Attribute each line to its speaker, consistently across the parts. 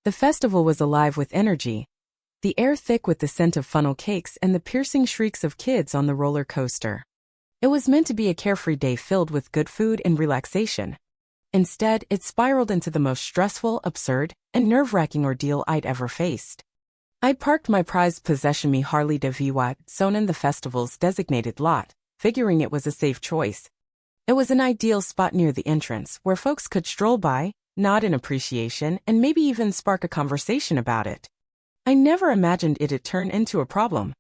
Speaker 1: The festival was alive with energy, the air thick with the scent of funnel cakes and the piercing shrieks of kids on the roller coaster. It was meant to be a carefree day filled with good food and relaxation. Instead, it spiraled into the most stressful, absurd, and nerve-wracking ordeal I'd ever faced. I'd parked my prized possession, me Harley Davidson, in the festival's designated lot, figuring it was a safe choice. It was an ideal spot near the entrance where folks could stroll by, nod in appreciation, and maybe even spark a conversation about it. I never imagined it'd turn into a problem.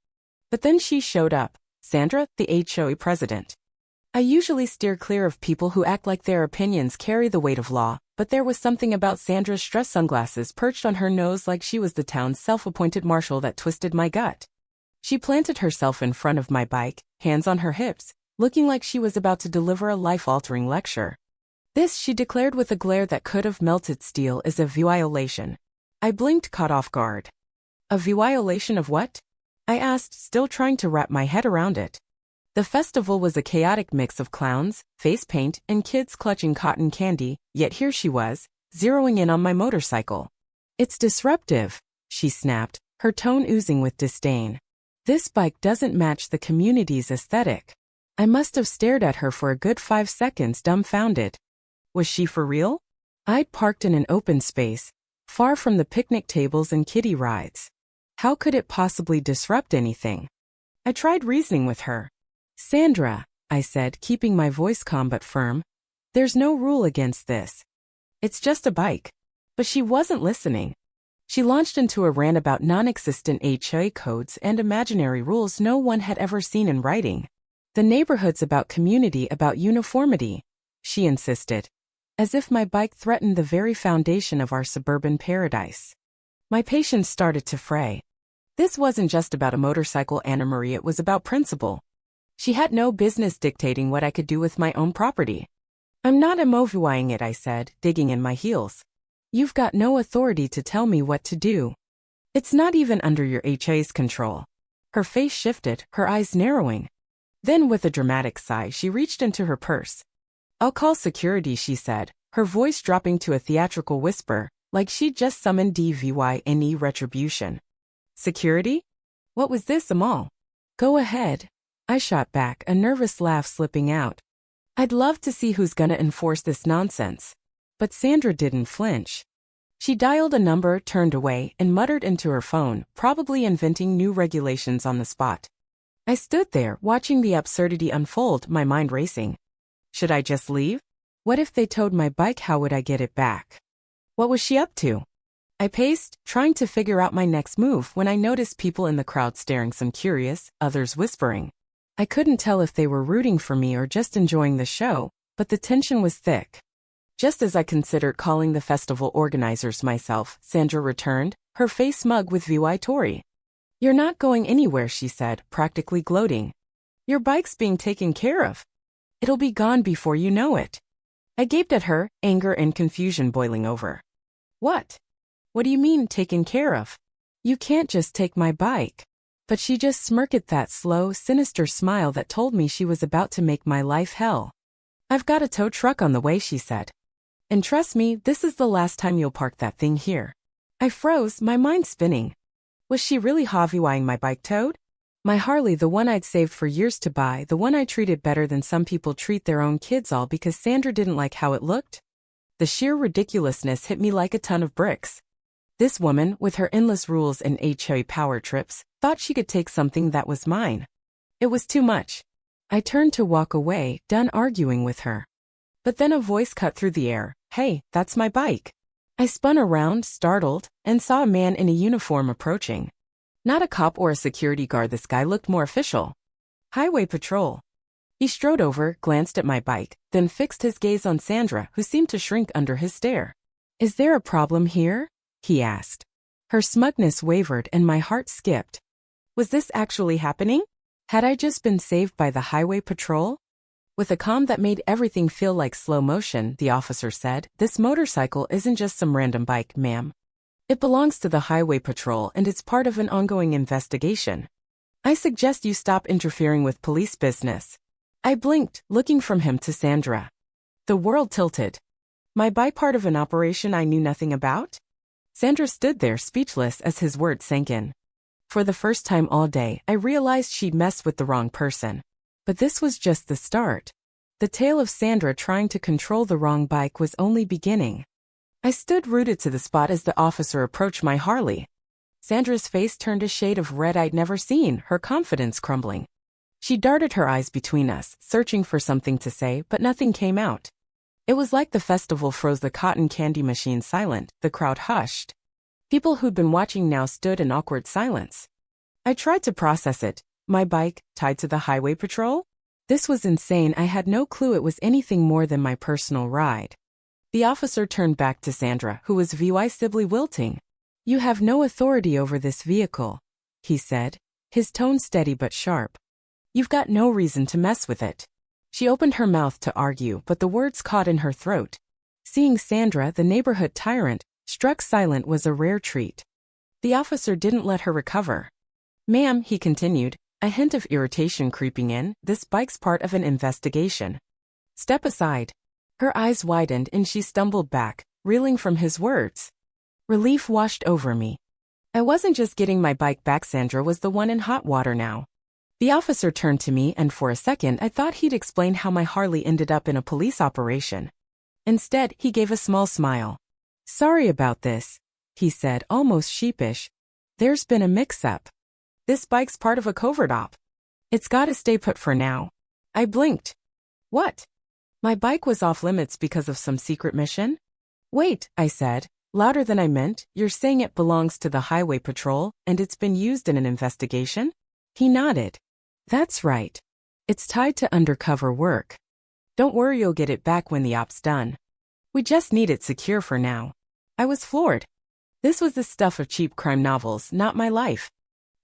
Speaker 1: But then she showed up, Sandra, the HOA president. I usually steer clear of people who act like their opinions carry the weight of law, but there was something about Sandra's stress sunglasses perched on her nose like she was the town's self-appointed marshal that twisted my gut. She planted herself in front of my bike, hands on her hips, looking like she was about to deliver a life-altering lecture. This, she declared with a glare that could have melted steel, is a violation. I blinked, caught off guard. A violation of what? I asked, still trying to wrap my head around it. The festival was a chaotic mix of clowns, face paint, and kids clutching cotton candy, yet here she was, zeroing in on my motorcycle. It's disruptive, she snapped, her tone oozing with disdain. This bike doesn't match the community's aesthetic. I must have stared at her for a good 5 seconds, dumbfounded. Was she for real? I'd parked in an open space, far from the picnic tables and kiddie rides. How could it possibly disrupt anything? I tried reasoning with her. Sandra, I said, keeping my voice calm but firm, there's no rule against this. It's just a bike. But she wasn't listening. She launched into a rant about non-existent HOA codes and imaginary rules no one had ever seen in writing. The neighborhood's about community, about uniformity, she insisted, as if my bike threatened the very foundation of our suburban paradise. My patience started to fray. This wasn't just about a motorcycle, Anna Marie, it was about principle. She had no business dictating what I could do with my own property. I'm not MOVing it, I said, digging in my heels. You've got no authority to tell me what to do. It's not even under your HOA's control. Her face shifted, her eyes narrowing. Then with a dramatic sigh, she reached into her purse. I'll call security, she said, her voice dropping to a theatrical whisper, like she'd just summoned divine retribution. Security? What was this, Amal? Go ahead. I shot back, a nervous laugh slipping out. I'd love to see who's gonna enforce this nonsense. But Sandra didn't flinch. She dialed a number, turned away, and muttered into her phone, probably inventing new regulations on the spot. I stood there, watching the absurdity unfold, my mind racing. Should I just leave? What if they towed my bike? How would I get it back? What was she up to? I paced, trying to figure out my next move when I noticed people in the crowd staring, some curious, others whispering. I couldn't tell if they were rooting for me or just enjoying the show, but the tension was thick. Just as I considered calling the festival organizers myself, Sandra returned, her face smug with Tori. You're not going anywhere, she said, practically gloating. Your bike's being taken care of. It'll be gone before you know it. I gaped at her, anger and confusion boiling over. What? What do you mean, taken care of? You can't just take my bike. But she just smirked, that slow, sinister smile that told me she was about to make my life hell. I've got a tow truck on the way, she said. And trust me, this is the last time you'll park that thing here. I froze, my mind spinning. Was she really HOAing my bike towed? My Harley, the one I'd saved for years to buy, the one I treated better than some people treat their own kids, all because Sandra didn't like how it looked? The sheer ridiculousness hit me like a ton of bricks. This woman, with her endless rules and HOA power trips, thought she could take something that was mine. It was too much. I turned to walk away, done arguing with her. But then a voice cut through the air. Hey, that's my bike. I spun around, startled, and saw a man in a uniform approaching. Not a cop or a security guard, this guy looked more official. Highway Patrol. He strode over, glanced at my bike, then fixed his gaze on Sandra, who seemed to shrink under his stare. Is there a problem here? He asked. Her smugness wavered and my heart skipped. Was this actually happening? Had I just been saved by the Highway Patrol? With a calm that made everything feel like slow motion, the officer said, this motorcycle isn't just some random bike, ma'am. It belongs to the Highway Patrol and it's part of an ongoing investigation. I suggest you stop interfering with police business. I blinked, looking from him to Sandra. The world tilted. My bike part of an operation I knew nothing about? Sandra stood there speechless as his words sank in. For the first time all day, I realized she'd messed with the wrong person. But this was just the start. The tale of Sandra trying to control the wrong bike was only beginning. I stood rooted to the spot as the officer approached my Harley. Sandra's face turned a shade of red I'd never seen, her confidence crumbling. She darted her eyes between us, searching for something to say, but nothing came out. It was like the festival froze the cotton candy machine silent, the crowd hushed. People who'd been watching now stood in awkward silence. I tried to process it. My bike, tied to the highway patrol? This was insane. I had no clue it was anything more than my personal ride. The officer turned back to Sandra, who was visibly wilting. "You have no authority over this vehicle," he said, his tone steady but sharp. "You've got no reason to mess with it." She opened her mouth to argue, but the words caught in her throat. Seeing Sandra, the neighborhood tyrant, struck silent was a rare treat. The officer didn't let her recover. "Ma'am," he continued, a hint of irritation creeping in, "this bike's part of an investigation. Step aside." Her eyes widened and she stumbled back, reeling from his words. Relief washed over me. I wasn't just getting my bike back. Sandra was the one in hot water now. The officer turned to me and for a second I thought he'd explain how my Harley ended up in a police operation. Instead, he gave a small smile. "Sorry about this," he said, almost sheepish. "There's been a mix-up. This bike's part of a covert op. It's gotta stay put for now." I blinked. "What? My bike was off limits because of some secret mission?" "Wait," I said, louder than I meant, "you're saying it belongs to the highway patrol, and it's been used in an investigation?" He nodded. "That's right. It's tied to undercover work. Don't worry, you'll get it back when the op's done. We just need it secure for now." I was floored. This was the stuff of cheap crime novels, not my life.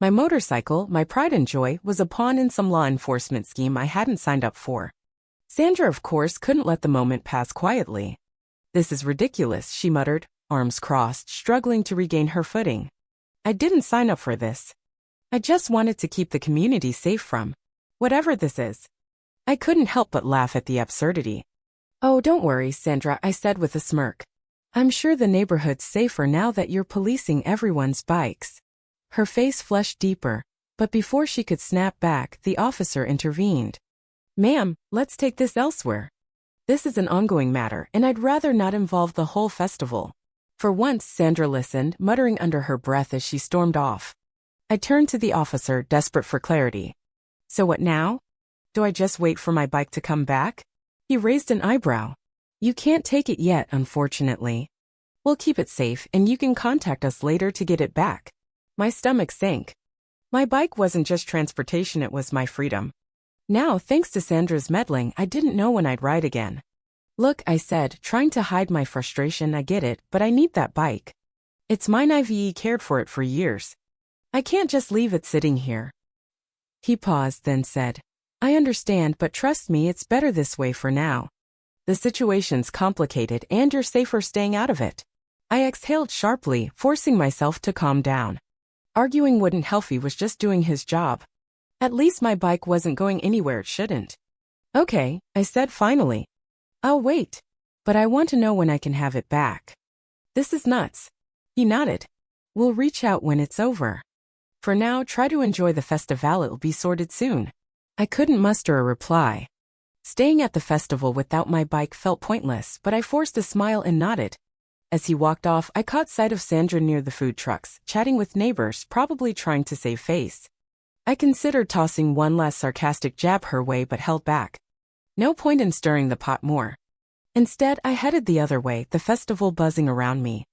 Speaker 1: My motorcycle, my pride and joy, was a pawn in some law enforcement scheme I hadn't signed up for. Sandra, of course, couldn't let the moment pass quietly. "This is ridiculous," she muttered, arms crossed, struggling to regain her footing. "I didn't sign up for this. I just wanted to keep the community safe from whatever this is." I couldn't help but laugh at the absurdity. "Oh, don't worry, Sandra," I said with a smirk. "I'm sure the neighborhood's safer now that you're policing everyone's bikes." Her face flushed deeper, but before she could snap back, the officer intervened. "Ma'am, let's take this elsewhere. This is an ongoing matter, and I'd rather not involve the whole festival." For once, Sandra listened, muttering under her breath as she stormed off. I turned to the officer, desperate for clarity. "So what now? Do I just wait for my bike to come back?" He raised an eyebrow. "You can't take it yet, unfortunately. We'll keep it safe, and you can contact us later to get it back." My stomach sank. My bike wasn't just transportation, it was my freedom. Now, thanks to Sandra's meddling, I didn't know when I'd ride again. "Look," I said, trying to hide my frustration, "I get it, but I need that bike. It's mine. I've cared for it for years. I can't just leave it sitting here." He paused, then said, "I understand, but trust me, it's better this way for now. The situation's complicated and you're safer staying out of it." I exhaled sharply, forcing myself to calm down. Arguing wouldn't help. He was just doing his job. At least my bike wasn't going anywhere it shouldn't. "Okay," I said finally. "I'll wait. But I want to know when I can have it back." "This is nuts." He nodded. "We'll reach out when it's over. For now, try to enjoy the festival. It'll be sorted soon." I couldn't muster a reply. Staying at the festival without my bike felt pointless, but I forced a smile and nodded. As he walked off, I caught sight of Sandra near the food trucks, chatting with neighbors, probably trying to save face. I considered tossing one last sarcastic jab her way but held back. No point in stirring the pot more. Instead, I headed the other way, the festival buzzing around me.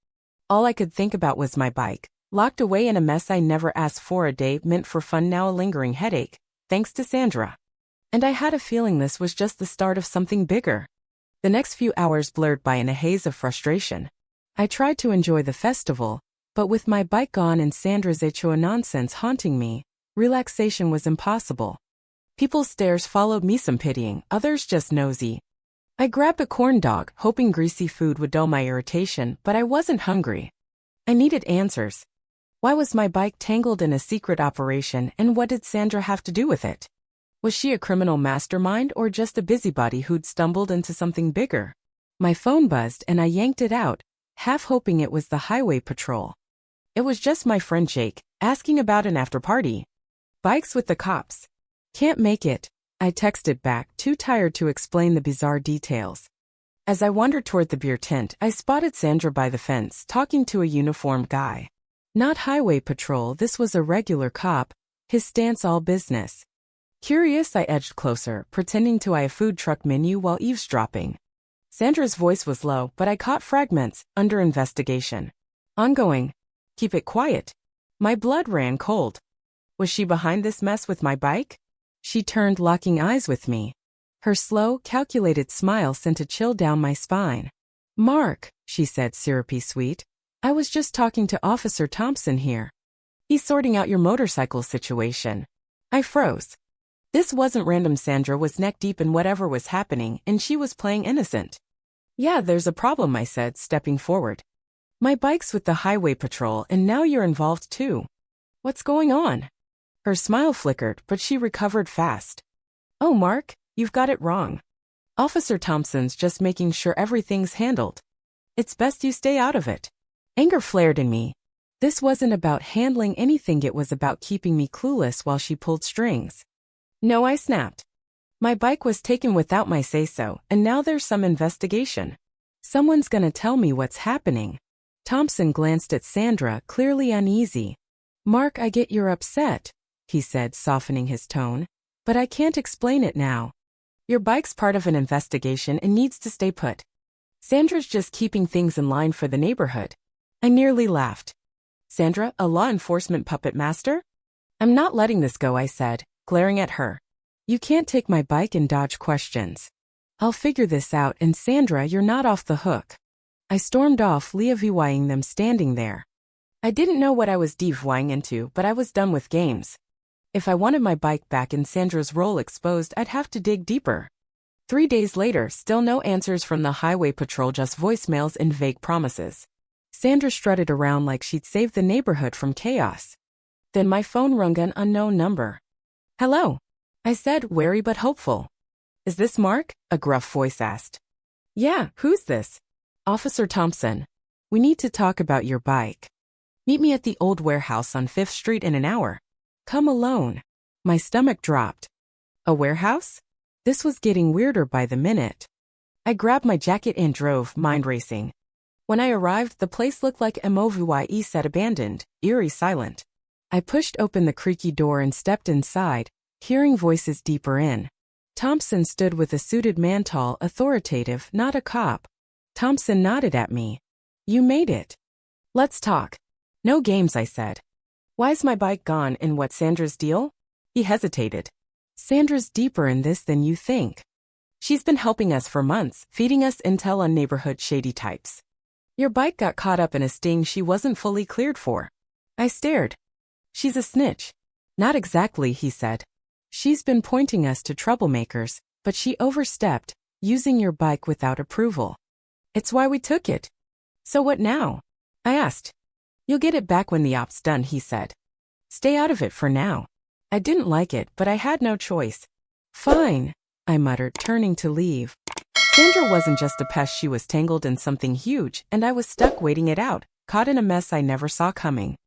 Speaker 1: All I could think about was my bike, locked away in a mess I never asked for. A day meant for fun, now a lingering headache, thanks to Sandra. And I had a feeling this was just the start of something bigger. The next few hours blurred by in a haze of frustration. I tried to enjoy the festival, but with my bike gone and Sandra's HOA nonsense haunting me, relaxation was impossible. People's stares followed me, some pitying, others just nosy. I grabbed a corn dog, hoping greasy food would dull my irritation, but I wasn't hungry. I needed answers. Why was my bike tangled in a secret operation, and what did Sandra have to do with it? Was she a criminal mastermind or just a busybody who'd stumbled into something bigger? My phone buzzed and I yanked it out, half hoping it was the highway patrol. It was just my friend Jake, asking about an after-party. Bikes with the cops. Can't make it, I texted back, too tired to explain the bizarre details. As I wandered toward the beer tent, I spotted Sandra by the fence, talking to a uniformed guy. Not highway patrol, this was a regular cop, his stance all business. Curious, I edged closer, pretending to eye a food truck menu while eavesdropping. Sandra's voice was low, but I caught fragments, under investigation. Ongoing. Keep it quiet. My blood ran cold. Was she behind this mess with my bike? She turned, locking eyes with me. Her slow, calculated smile sent a chill down my spine. Mark, she said, syrupy sweet. I was just talking to Officer Thompson here. He's sorting out your motorcycle situation. I froze. This wasn't random. Sandra was neck deep in whatever was happening, and she was playing innocent. Yeah, there's a problem, I said, stepping forward. My bike's with the highway patrol, and now you're involved too. What's going on? Her smile flickered, but she recovered fast. Oh, Mark, you've got it wrong. Officer Thompson's just making sure everything's handled. It's best you stay out of it. Anger flared in me. This wasn't about handling anything, it was about keeping me clueless while she pulled strings. No, I snapped. My bike was taken without my say-so, and now there's some investigation. Someone's gonna tell me what's happening. Thompson glanced at Sandra, clearly uneasy. Mark, I get you're upset, he said, softening his tone. But I can't explain it now. Your bike's part of an investigation and needs to stay put. Sandra's just keeping things in line for the neighborhood. I nearly laughed. Sandra, a law enforcement puppet master? I'm not letting this go, I said, glaring at her. You can't take my bike and dodge questions. I'll figure this out, and Sandra, you're not off the hook. I stormed off, leaving them standing there. I didn't know what I was divvying into, but I was done with games. If I wanted my bike back and Sandra's role exposed, I'd have to dig deeper. 3 days later, still no answers from the highway patrol, just voicemails and vague promises. Sandra strutted around like she'd saved the neighborhood from chaos. Then my phone rang, an unknown number. Hello, I said, wary but hopeful. Is this Mark? A gruff voice asked. Yeah, who's this? Officer Thompson. We need to talk about your bike. Meet me at the old warehouse on 5th Street in an hour. Come alone. My stomach dropped. A warehouse? This was getting weirder by the minute. I grabbed my jacket and drove, mind racing. When I arrived, the place looked like a movie set, abandoned, eerie, silent. I pushed open the creaky door and stepped inside, hearing voices deeper in. Thompson stood with a suited man, tall, authoritative, not a cop. Thompson nodded at me. You made it. Let's talk. No games, I said. Why's my bike gone, and what's Sandra's deal? He hesitated. Sandra's deeper in this than you think. She's been helping us for months, feeding us intel on neighborhood shady types. Your bike got caught up in a sting she wasn't fully cleared for. I stared. She's a snitch. Not exactly, he said. She's been pointing us to troublemakers, but she overstepped, using your bike without approval. It's why we took it. So what now? I asked. You'll get it back when the op's done, he said. Stay out of it for now. I didn't like it, but I had no choice. Fine, I muttered, turning to leave. Sandra wasn't just a pest, she was tangled in something huge, and I was stuck waiting it out, caught in a mess I never saw coming.